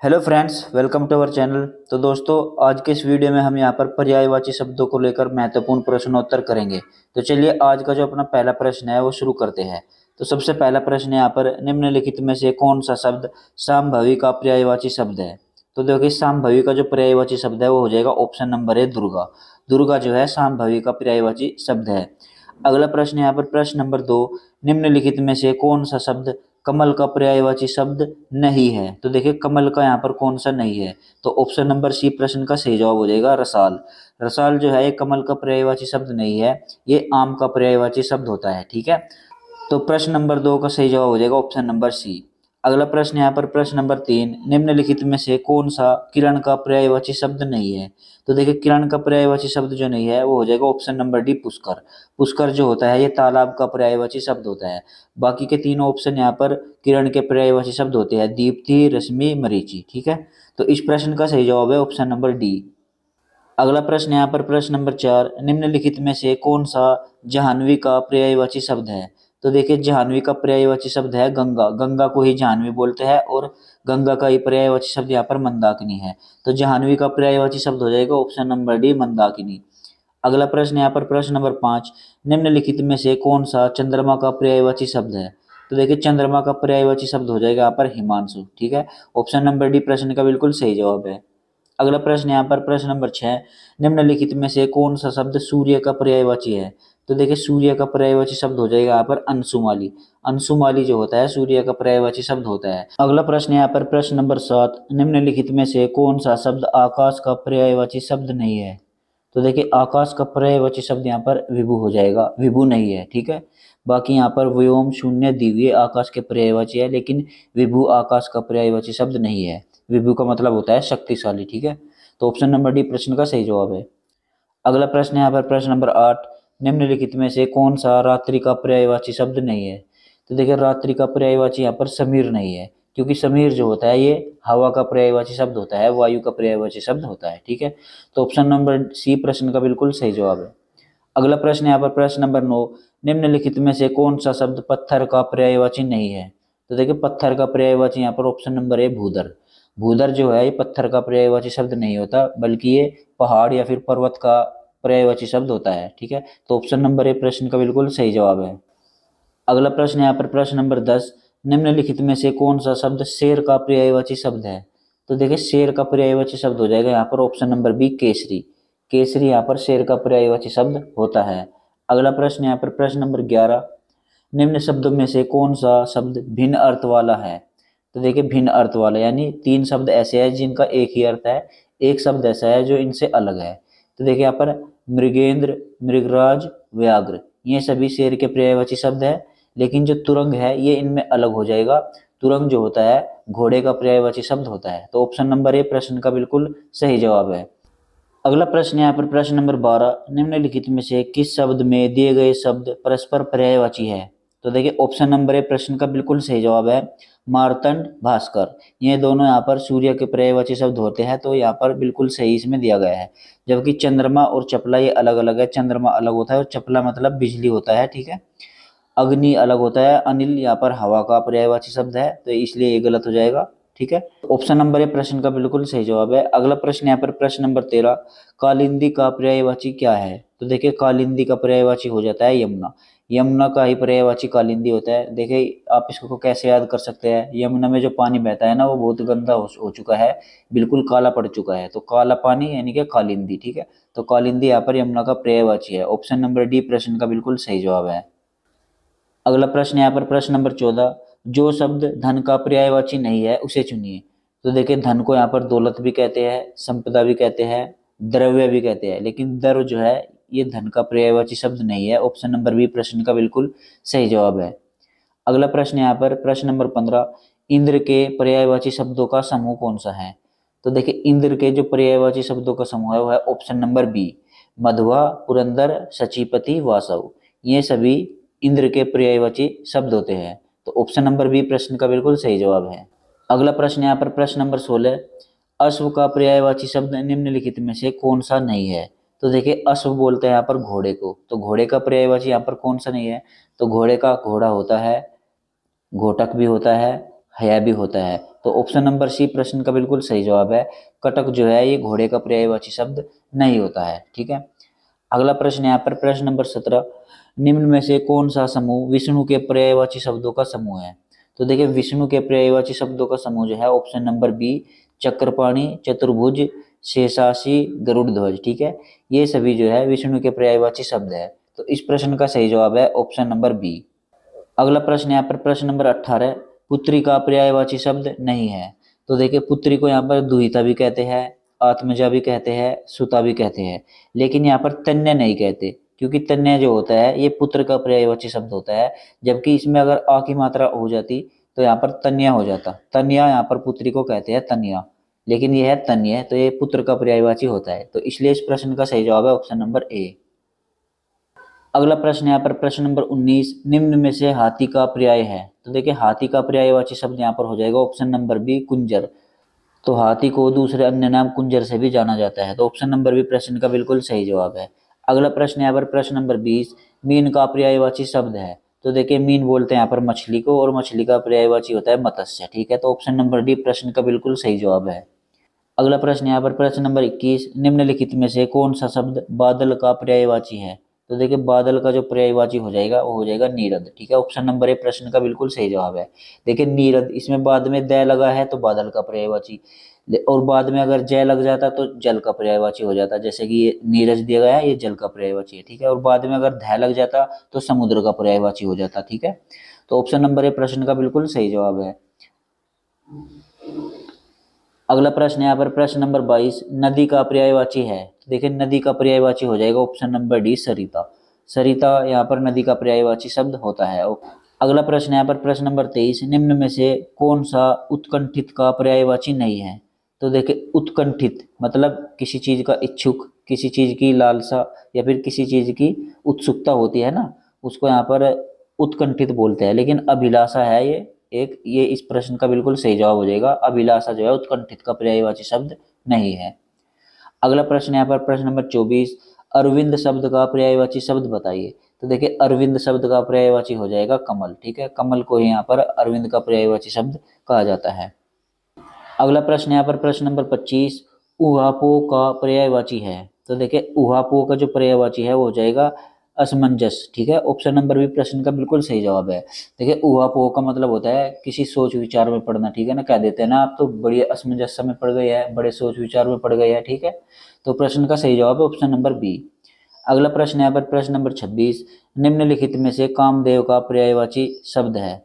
Hello friends, welcome to our channel. तो दोस्तों, आज के इस वीडियो में हम यहाँ पर पर्यायवाची शब्दों को लेकर महत्वपूर्ण प्रश्नोत्तर करेंगे। तो चलिए आज का जो अपना पहला प्रश्न है वो शुरू करते हैं। तो सबसे पहला प्रश्न यहाँ पर, निम्नलिखित में से कौन सा शब्द सामभवी का पर्यायवाची शब्द है। तो देखिए, सामभवी का जो पर्यायवाची शब्द है वो हो जाएगा option number A, Durga. Durga जो है सामभवी का पर्यायवाची शब्द है। अगला प्रश्न यहाँ पर प्रश्न नंबर 2, निम्नलिखित में से कौन सा शब्द कमल का पर्यायवाची शब्द नहीं है। तो देखिए, कमल का यहाँ पर कौन सा नहीं है, तो ऑप्शन नंबर सी प्रश्न का सही जवाब हो जाएगा रसाल। रसाल जो है ये कमल का पर्यायवाची शब्द नहीं है, ये आम का पर्यायवाची शब्द होता है। ठीक है, तो प्रश्न नंबर 2 का सही जवाब हो जाएगा ऑप्शन नंबर सी। अगला प्रश्न यहाँ पर प्रश्न नंबर 3, निम्नलिखित में से कौन सा किरण का पर्यायवाची शब्द नहीं है। तो देखिए, किरण का पर्यायवाची शब्द जो नहीं है वो हो जाएगा option number D, Pushkar. Pushkar जो होता है ये तालाब का पर्यायवाची शब्द होता है। बाकी के तीनों ऑप्शन यहाँ पर किरण के पर्यायवाची शब्द होते हैं, दीप्ति, रश्मि, मरीचि। ठीक है, तो इस प्रश्न का सही जवाब है ऑप्शन नंबर डी। अगला प्रश्न यहाँ पर प्रश्न नंबर 4, निम्नलिखित में से कौन सा जाह्नवी का पर्यायवाची शब्द है। तो देखिए, जाह्नवी का पर्यायवाची शब्द है गंगा। गंगा को ही जाह्नवी बोलते हैं और गंगा का ही पर्यायवाची शब्द यहाँ पर मंदाकिनी है। तो जाह्नवी का पर्यायवाची शब्द हो जाएगा ऑप्शन नंबर डी, मंदाकिनी। अगला प्रश्न यहाँ पर प्रश्न नंबर 5, निम्नलिखित में से कौन सा चंद्रमा का पर्यायवाची शब्द है। तो देखिए, चंद्रमा का पर्यायवाची शब्द हो जाएगा यहाँ पर हिमांशु। ठीक है, ऑप्शन नंबर डी प्रश्न का बिल्कुल सही जवाब है। अगला प्रश्न यहाँ पर प्रश्न नंबर 6, निम्नलिखित में से कौन सा शब्द सूर्य का पर्यायवाची है। तो देखिए, सूर्य का पर्यायवाची शब्द हो जाएगा यहाँ पर अंशुमाली। अंशुमाली जो होता है सूर्य का पर्यायवाची शब्द होता है। अगला प्रश्न यहाँ पर प्रश्न नंबर 7, निम्नलिखित में से कौन सा शब्द आकाश का पर्यायवाची शब्द नहीं है। तो देखिए, आकाश का पर्यायवाची शब्द यहाँ पर विभु हो जाएगा, विभु नहीं है। ठीक है, बाकी यहाँ पर व्योम, शून्य, दिव्य आकाश के पर्यायवाची है, लेकिन विभु आकाश का पर्यायवाची शब्द नहीं है। विभु का मतलब होता है शक्तिशाली। ठीक है, तो ऑप्शन नंबर डी प्रश्न का सही जवाब है। अगला प्रश्न यहाँ पर प्रश्न नंबर 8, निम्नलिखित में से कौन सा रात्रि का पर्यायवाची शब्द नहीं है। तो देखिए, रात्रि का पर्यायवाची यहाँ पर समीर नहीं है, क्योंकि समीर जो होता है ये हवा का पर्यायवाची शब्द होता है, वायु का पर्यायवाची शब्द होता है। ठीक है, तो ऑप्शन नंबर सी प्रश्न का बिल्कुल सही जवाब है। अगला प्रश्न यहाँ पर प्रश्न नंबर 9, निम्नलिखित में से कौन सा शब्द पत्थर का पर्यायवाची नहीं है। तो देखिए, पत्थर का पर्यायवाची यहाँ पर ऑप्शन नंबर ए, भूदर। भूदर जो है ये पत्थर का पर्यायवाची शब्द नहीं होता, बल्कि ये पहाड़ या फिर पर्वत का पर्यायवाची शब्द होता है। ठीक है, तो ऑप्शन नंबर ए प्रश्न का बिल्कुल सही जवाब है। अगला प्रश्न यहाँ पर प्रश्न नंबर 10, निम्नलिखित में से कौन सा शब्द शेर का पर्यायवाची शब्द है। तो देखिए, शेर का पर्यायवाची शब्द हो जाएगा यहाँ पर ऑप्शन नंबर बी, केसरी। केसरी यहाँ पर शेर का पर्यायवाची शब्द होता है। अगला प्रश्न यहाँ पर प्रश्न नंबर 11, निम्न शब्दों में से कौन सा शब्द भिन्न अर्थ वाला है। तो देखिए, भिन्न अर्थ वाला यानी 3 शब्द ऐसे हैं जिनका एक ही अर्थ है, एक शब्द ऐसा है जो इनसे अलग है। तो देखिए यहाँ पर मृगेंद्र, मृगराज, व्याघ्र, ये सभी शेर के पर्यायवाची शब्द है, लेकिन जो तुरंग है ये इनमें अलग हो जाएगा। तुरंग जो होता है घोड़े का पर्यायवाची शब्द होता है। तो ऑप्शन नंबर ए प्रश्न का बिल्कुल सही जवाब है। अगला प्रश्न यहाँ पर प्रश्न नंबर 12, निम्नलिखित में से किस शब्द में दिए गए शब्द परस्पर पर्यायवाची है। तो देखिए, ऑप्शन नंबर ए प्रश्न का बिल्कुल सही जवाब है, मार्तंड, भास्कर। ये दोनों यहाँ पर सूर्य के पर्यायवाची शब्द होते हैं, तो यहाँ पर बिल्कुल सही इसमें दिया गया है। जबकि चंद्रमा और चपला ये अलग अलग है, चंद्रमा अलग होता है और चपला मतलब बिजली होता है। ठीक है, अग्नि अलग होता है, अनिल यहाँ पर हवा का पर्यायवाची शब्द है, तो इसलिए ये गलत हो जाएगा। ठीक है, ऑप्शन नंबर ए प्रश्न का बिल्कुल सही जवाब है। अगला प्रश्न यहाँ पर प्रश्न नंबर 13, कालिंदी का पर्यायवाची क्या है। तो देखिए, कालिंदी का पर्यायवाची हो जाता है यमुना। यमुना का ही पर्यायवाची कालिंदी होता है। देखिए, आप इसको कैसे याद कर सकते हैं, यमुना में जो पानी बहता है ना वो बहुत गंदा हो चुका है, बिल्कुल काला पड़ चुका है, तो काला पानी यानी कि कालिंदी। ठीक है, तो कालिंदी यहाँ पर यमुना का पर्यायवाची है। ऑप्शन नंबर डी प्रश्न का बिल्कुल सही जवाब है। अगला प्रश्न यहाँ पर प्रश्न नंबर 14, जो शब्द धन का पर्यायवाची नहीं है उसे चुनिए। तो देखिए, धन को यहाँ पर दौलत भी कहते हैं, संपदा भी कहते हैं, द्रव्य भी कहते हैं, लेकिन द्रव्य जो है ये धन का पर्यायवाची शब्द नहीं है। ऑप्शन नंबर बी प्रश्न का बिल्कुल सही जवाब है। अगला प्रश्न यहाँ पर प्रश्न नंबर 15, इंद्र के पर्यायवाची शब्दों का समूह कौन सा है। तो देखिए, इंद्र के जो पर्यायवाची शब्दों का समूह है वो है option number B, Madhva, Purandar, Sachipati, Vasav. ये सभी इंद्र के पर्यायवाची शब्द होते हैं। तो ऑप्शन नंबर बी प्रश्न का बिल्कुल सही जवाब है। अगला प्रश्न यहाँ पर प्रश्न नंबर 16, अश्व का पर्यायवाची शब्द निम्नलिखित में से कौन सा नहीं है। तो देखिए, अश्व बोलते हैं यहाँ पर घोड़े को, तो घोड़े का पर्यायवाची यहाँ पर कौन सा नहीं है। तो घोड़े का घोड़ा होता है, घोटक भी होता है, हया भी होता है। तो ऑप्शन नंबर सी प्रश्न का बिल्कुल सही जवाब है। कटक जो है ये घोड़े का पर्यायवाची शब्द नहीं होता है। ठीक है, अगला प्रश्न यहाँ पर प्रश्न नंबर 17, निम्न में से कौन सा समूह विष्णु के पर्यायवाची शब्दों का समूह है? तो देखिए विष्णु के पर्यायवाची शब्दों का समूह जो है ऑप्शन नंबर बी चक्रपाणी, चतुर्भुज, शेषाशी, गरुड़ ध्वज। ठीक है, ये सभी जो है विष्णु के पर्यायवाची शब्द है। तो इस प्रश्न का सही जवाब है ऑप्शन नंबर बी। अगला प्रश्न यहाँ पर प्रश्न नंबर 18, पुत्री का पर्यायवाची शब्द नहीं है। तो देखिए पुत्री को यहाँ पर दुहिता भी कहते हैं, आत्मजा भी कहते हैं, सुता भी कहते हैं, लेकिन यहाँ पर तन्य नहीं कहते, क्योंकि तन्य जो होता है ये पुत्र का पर्यायवाची शब्द होता है। जबकि इसमें अगर आ की मात्रा हो जाती तो यहाँ पर तन्या हो जाता। तन्या यहाँ पर पुत्री को कहते हैं तन्या, लेकिन यह है तन्य, तो ये पुत्र का पर्यायवाची होता है। तो इसलिए इस प्रश्न का सही जवाब है ऑप्शन नंबर ए। अगला प्रश्न यहाँ पर प्रश्न नंबर 19, निम्न में से हाथी का पर्याय है। तो देखिए हाथी का पर्यायवाची शब्द यहाँ पर हो जाएगा ऑप्शन नंबर बी कुंजर। तो हाथी को दूसरे अन्य नाम कुंजर से भी जाना जाता है। तो ऑप्शन नंबर बी प्रश्न का बिल्कुल सही जवाब है। अगला प्रश्न यहाँ पर प्रश्न नंबर 20, मीन का पर्यायवाची शब्द है। तो देखिए मीन बोलते हैं यहाँ पर मछली को, और मछली का पर्यायवाची होता है मत्स्य। ठीक है, तो ऑप्शन नंबर डी प्रश्न का बिल्कुल सही जवाब है। अगला प्रश्न यहाँ पर प्रश्न नंबर 21, निम्नलिखित में से कौन सा शब्द बादल का पर्यायवाची है? तो देखिए बादल का जो पर्यायवाची हो जाएगा वो हो जाएगा नीरद। ठीक है, ऑप्शन नंबर ए प्रश्न का बिल्कुल सही जवाब है। देखिए नीरद, इसमें बाद में द लगा है तो बादल का पर्यायवाची, और बाद में अगर जय लग जाता तो जल का पर्यायवाची हो जाता। जैसे कि ये नीरज दिया गया है, ये जल का पर्यायवाची है। ठीक है, और बाद में अगर ध लग जाता तो समुद्र का पर्यायवाची हो जाता। ठीक है, तो ऑप्शन नंबर ए प्रश्न का बिल्कुल सही जवाब है। अगला प्रश्न यहाँ पर प्रश्न नंबर 22, नदी का पर्यायवाची है। देखिए नदी का पर्यायवाची हो जाएगा ऑप्शन नंबर डी सरिता। सरिता यहाँ पर नदी का पर्यायवाची शब्द होता है। अगला प्रश्न यहाँ पर प्रश्न नंबर 23, निम्न में से कौन सा उत्कंठित का पर्यायवाची नहीं है? तो देखिए उत्कंठित मतलब किसी चीज का इच्छुक, किसी चीज की लालसा, या फिर किसी चीज की उत्सुकता होती है ना, उसको यहाँ पर उत्कंठित बोलते हैं। लेकिन अभिलाषा है ये इस प्रश्न का बिल्कुल सही जवाब हो जाएगा। अभिलाषा जो है उत्कंठित का पर्यायवाची शब्द नहीं है। अगला प्रश्न यहाँ पर प्रश्न नंबर 24, अरविंद शब्द का पर्यायवाची शब्द बताइए। तो देखिए अरविंद शब्द का पर्यायवाची हो जाएगा कमल। ठीक है, कमल को ही यहाँ पर अरविंद का पर्यायवाची शब्द कहा जाता है। अगला प्रश्न यहाँ पर प्रश्न नंबर 25, ऊहापोह का पर्यायवाची है। तो देखिए ऊहापोह का जो पर्यायवाची है वो हो जाएगा असमंजस। ठीक है, ऑप्शन नंबर बी प्रश्न का बिल्कुल सही जवाब है। देखिए ऊहापोह का मतलब होता है किसी सोच विचार में पड़ना। ठीक है ना, कह देते हैं ना आप तो बड़ी असमंजस में पड़ गए हैं, बड़े सोच विचार में पड़ गए हैं। ठीक है, तो प्रश्न का सही जवाब है ऑप्शन नंबर बी। अगला प्रश्न यहाँ पर प्रश्न नंबर 26, निम्नलिखित में से कामदेव का पर्यायवाची शब्द है।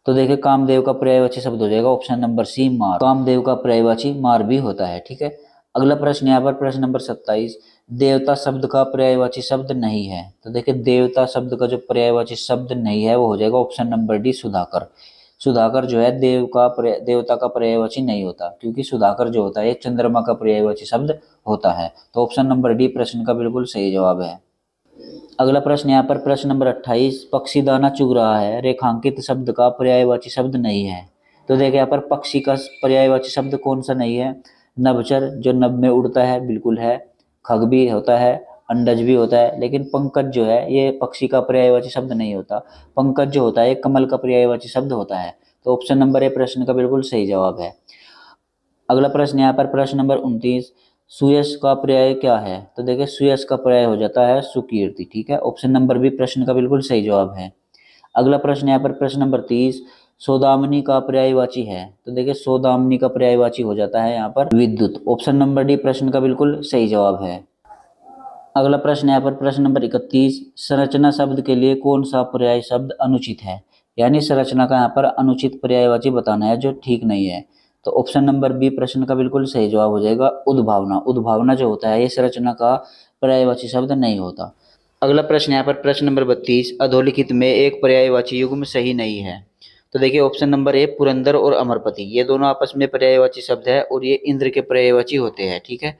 तो देखिए कामदेव का पर्यायवाची शब्द हो जाएगा ऑप्शन नंबर सी मार। कामदेव का पर्यायवाची मार भी होता है। ठीक है, अगला प्रश्न यहाँ पर प्रश्न नंबर 27, देवता शब्द का पर्यायवाची शब्द नहीं है। तो देखिए देवता शब्द का जो पर्यायवाची शब्द नहीं है वो हो जाएगा option number D Sudhakar. Sudhakar जो है देवता का पर्यायवाची नहीं होता, क्योंकि सुधाकर जो होता है चंद्रमा का पर्यायवाची शब्द होता है। तो ऑप्शन नंबर डी प्रश्न का बिल्कुल सही जवाब है। अगला प्रश्न यहाँ पर प्रश्न नंबर 28, पक्षी दाना चुग रहा है रेखांकित शब्द का पर्यायवाची शब्द नहीं है। तो देखिए यहाँ पर पक्षी का पर्यायवाची शब्द कौन सा नहीं है? नभचर जो नभ में उड़ता है बिल्कुल है, खग भी होता है, अंडज भी होता है, लेकिन पंकज जो है ये पक्षी का पर्यायवाची शब्द नहीं होता। पंकज जो होता है कमल का पर्यायवाची शब्द होता है। तो ऑप्शन नंबर ए प्रश्न का बिल्कुल सही जवाब है। अगला प्रश्न यहाँ पर प्रश्न नंबर 29, सुयश का पर्याय क्या है? तो देखिए सुयश का पर्याय हो जाता है सुकीर्ति। ठीक है, ऑप्शन नंबर बी प्रश्न का बिल्कुल सही जवाब है। अगला प्रश्न यहाँ पर प्रश्न नंबर 30, सौदामिनी का पर्यायवाची है। तो देखिए सौदामिनी का पर्यायवाची हो जाता है यहाँ पर विद्युत। ऑप्शन नंबर डी प्रश्न का बिल्कुल सही जवाब है। अगला प्रश्न यहाँ पर प्रश्न नंबर 31, संरचना शब्द के लिए कौन सा पर्याय शब्द अनुचित है? यानी संरचना का यहाँ पर अनुचित पर्यायवाची बताना है जो ठीक नहीं है। तो ऑप्शन नंबर बी प्रश्न का बिल्कुल सही जवाब हो जाएगा उद्भावना। उद्भावना जो होता है ये संरचना का पर्यायवाची शब्द नहीं होता। अगला प्रश्न यहाँ पर प्रश्न नंबर 32, अधोलिखित में एक पर्यायवाची युग्म सही नहीं है। तो देखिए ऑप्शन नंबर ए पुरंदर और अमरपति ये दोनों आपस में पर्यायवाची शब्द है और ये इंद्र के पर्यायवाची होते हैं। ठीक है,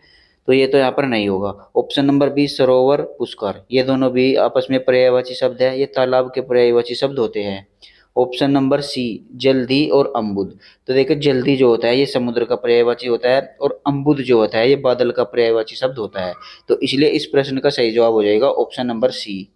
तो ये तो यहाँ पर नहीं होगा। ऑप्शन नंबर बी सरोवर पुष्कर ये दोनों भी आपस में पर्यायवाची शब्द है, ये तालाब के पर्यायवाची शब्द होते हैं। ऑप्शन नंबर सी जल्दी और अम्बुद। तो देखिए जल्दी जो होता है ये समुद्र का पर्यायवाची होता है और अम्बुद जो होता है ये बादल का पर्यायवाची शब्द होता है। तो इसलिए इस प्रश्न का सही जवाब हो जाएगा ऑप्शन नंबर सी।